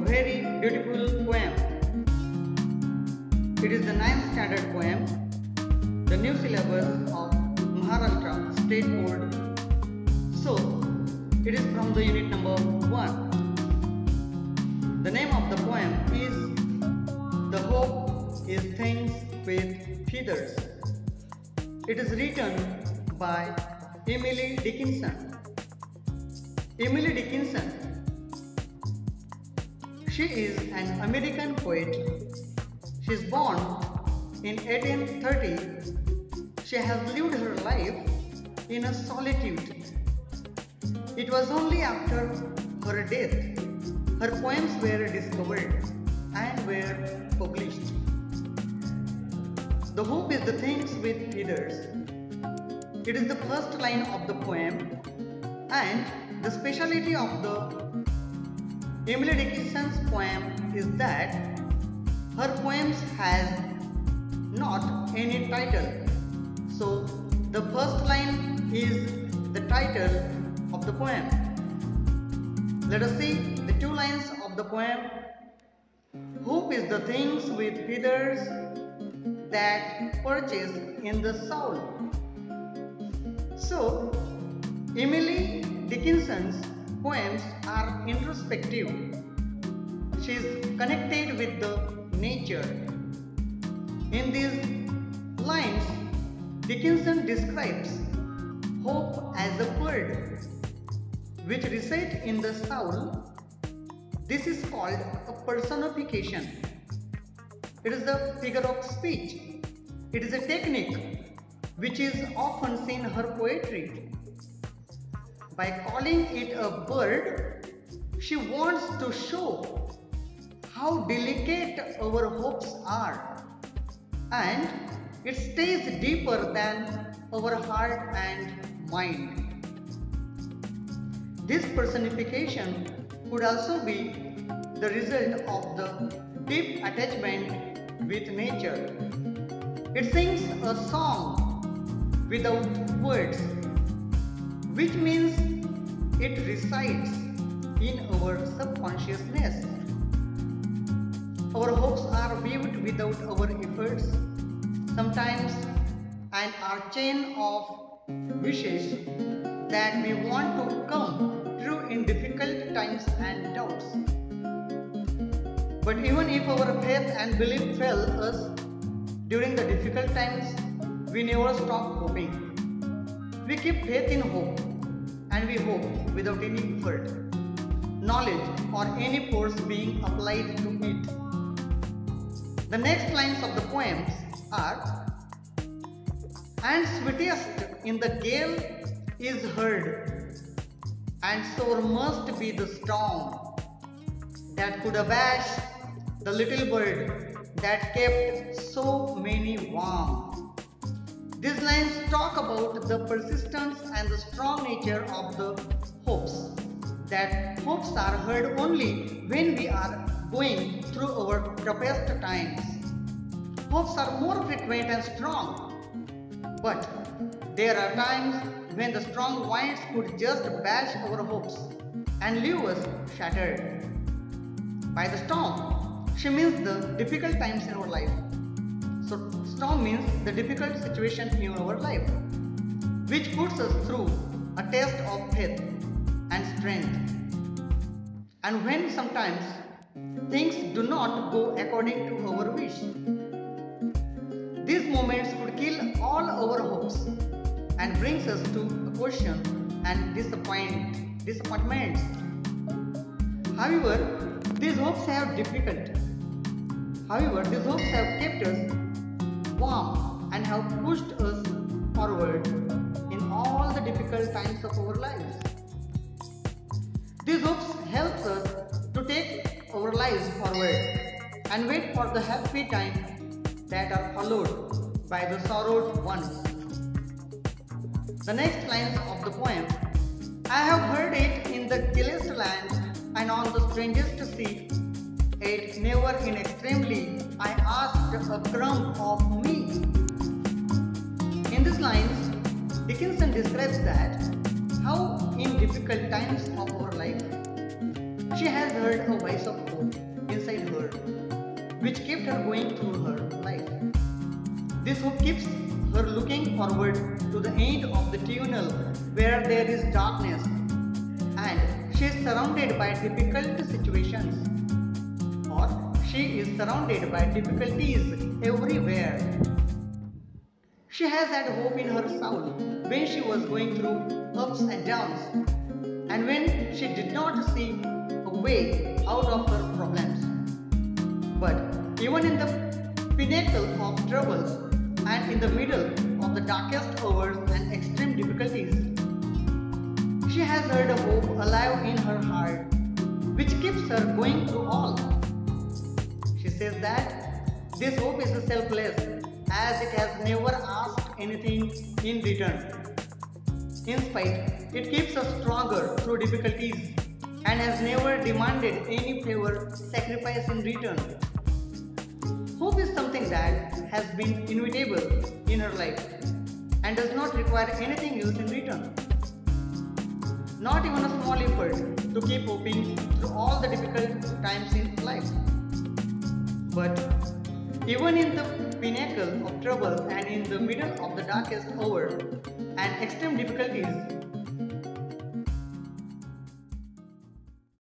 very beautiful poem. It is the 9th standard poem, the new syllabus of Maharashtra State Board. So, it is from the unit number 1. The name of the poem is The Hope is Things with Feathers. It is written by Emily Dickinson. Emily Dickinson, she is an American poet. She is born in 1830. She has lived her life in a solitude. It was only after her death her poems were discovered and were published. The hope is the things with feathers. It is the first line of the poem, and the speciality of the Emily Dickinson's poem is that her poems has not any title. So the first line is the title of the poem. Let us see the two lines of the poem. Hope is the things with feathers that perches in the soul. So, Emily Dickinson's poems are introspective. She is connected with the nature. In these lines, Dickinson describes hope as a bird which resides in the soul. This is called a personification. It is a figure of speech. It is a technique which is often seen in her poetry. By calling it a bird, she wants to show how delicate our hopes are, and it stays deeper than our heart and mind. This personification could also be the result of the deep attachment with nature. It sings a song without words, which means it resides in our subconsciousness. Our hopes are viewed without our efforts, sometimes, and are chain of wishes that we want to come true in difficult times and doubts. But even if our faith and belief fail us during the difficult times, we never stop hoping. We keep faith in hope, and we hope without any effort, knowledge, or any force being applied to it. The next lines of the poems are, and sweetest in the gale is heard, and sore must be the storm that could abash the little bird that kept so many warm. These lines talk about the persistence and the strong nature of the hopes. That hopes are heard only when we are going through our toughest times. Hopes are more frequent and strong, but there are times when the strong winds could just bash our hopes and leave us shattered. By the storm, she means the difficult times in our life. So storm means the difficult situation in our life, which puts us through a test of faith and strength. And when sometimes things do not go according to our wish, these moments could kill all our hopes and brings us to a question and disappointments. However, these hopes have kept us warm and have pushed us forward in all the difficult times of our lives. These hopes help us to take our lives forward and wait for the happy times that are followed by the sorrowed ones. The next lines of the poem, I have heard it in the gilliest land and on the strangest sea, yet never in extremely I asked a crumb of me. In these lines, Dickinson describes that how in difficult times of our life, She has heard a voice of hope inside her, which kept her going through her life. This hope keeps her looking forward to the end of the tunnel where there is darkness, and she is surrounded by difficult situations, or she is surrounded by difficulties everywhere. She has had hope in her soul when she was going through ups and downs, and when she did not see a way out of her problems. But even in the pinnacle of troubles and in the middle of the darkest hours and extreme difficulties, she has heard a hope alive in her heart, which keeps her going through all. She says that this hope is selfless as it has never asked anything in return. In spite, it keeps us stronger through difficulties and has never demanded any favor, sacrifice in return. Hope is something that has been inevitable in her life and does not require anything else in return. Not even a small effort to keep hoping through all the difficult times in life. But even in the pinnacle of trouble and in the middle of the darkest hour and extreme difficulties,